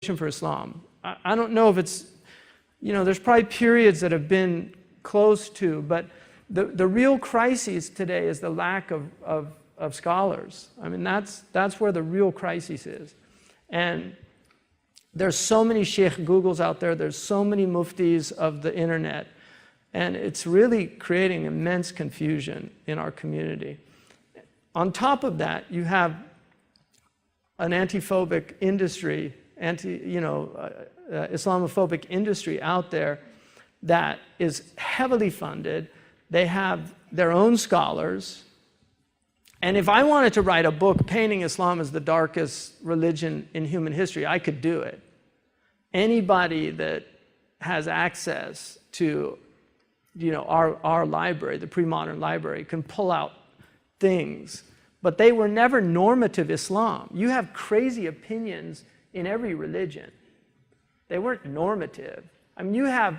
for Islam. I don't know if it's, there's probably periods that have been close to, but the real crisis today is the lack of scholars. I mean, that's where the real crisis is. And there's so many Sheikh Googles out there, there's so many muftis of the internet, and it's really creating immense confusion in our community. On top of that, you have an anti-phobic industry, Islamophobic industry out there that is heavily funded. They have their own scholars. And if I wanted to write a book painting Islam as the darkest religion in human history, I could do it. Anybody that has access to our library, the pre-modern library, can pull out things. But they were never normative Islam. You have crazy opinions in every religion. They weren't normative. I mean, you have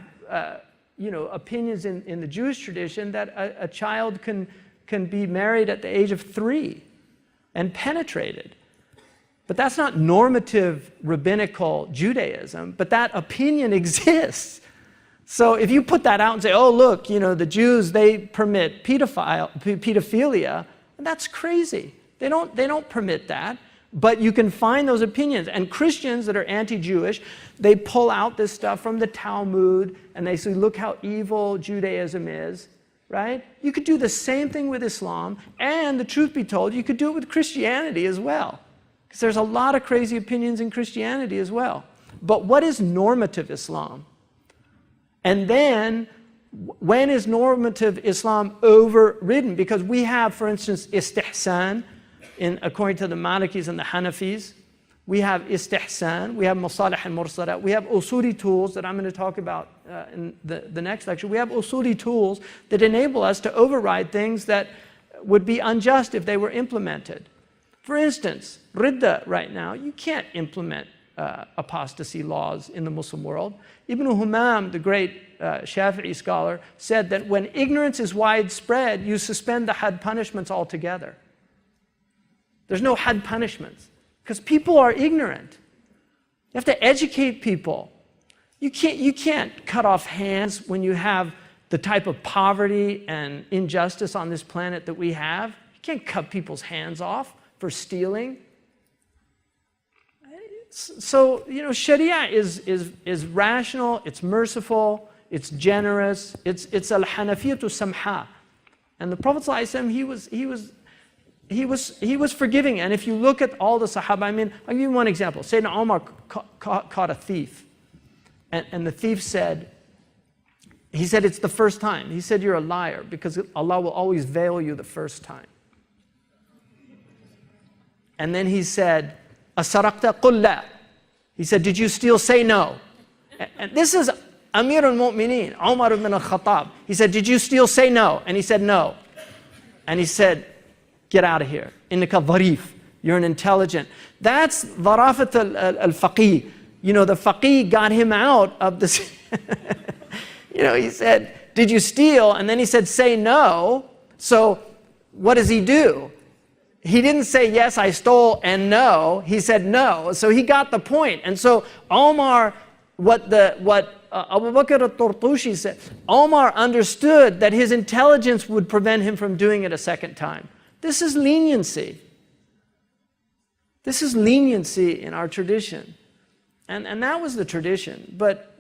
opinions in the Jewish tradition that a child can be married at the age of 3 and penetrated. But that's not normative rabbinical Judaism, but that opinion exists. So if you put that out and say, oh, look, the Jews, they permit pedophilia, that's crazy. They don't permit that. But you can find those opinions. And Christians that are anti-Jewish, they pull out this stuff from the Talmud, and they say, look how evil Judaism is, right? You could do the same thing with Islam, and the truth be told, you could do it with Christianity as well. Because there's a lot of crazy opinions in Christianity as well. But what is normative Islam? And then, when is normative Islam overridden? Because we have, for instance, istihsan, according to the Malikis and the Hanafis. We have istihsan, we have masalih al-mursalat, we have usuli tools that I'm going to talk about in the next lecture. We have usuli tools that enable us to override things that would be unjust if they were implemented. For instance, ridda right now, you can't implement apostasy laws in the Muslim world. Ibn Humam, the great Shafi'i scholar, said that when ignorance is widespread, you suspend the had punishments altogether. There's no had punishments because people are ignorant. You have to educate people. You can't cut off hands when you have the type of poverty and injustice on this planet that we have. You can't cut people's hands off for stealing. So, Sharia is rational, it's merciful, it's generous, it's al-Hanafiyatu samha. And the Prophet ﷺ, he was forgiving. And if you look at all the Sahaba, I'll give you one example. Sayyidina Omar caught a thief. And the thief said, it's the first time. He said, you're a liar because Allah will always veil you the first time. And then he said, Asarakta qul la. He said, did you steal? Say no. And this is Amir al-Mu'mineen, Umar ibn al-Khattab. He said, did you steal? Say no. And he said, no. And he said, get out of here. Innaka dharif. You're an intelligent. That's dharafat al-faqih. The faqih got him out of this. He said, did you steal? And then he said, say no. So what does he do? He didn't say, yes, I stole, and no. He said no. So he got the point. And so Omar, what Abu Bakr al-Tartushi said, Omar understood that his intelligence would prevent him from doing it a second time. This is leniency. This is leniency in our tradition. And that was the tradition. But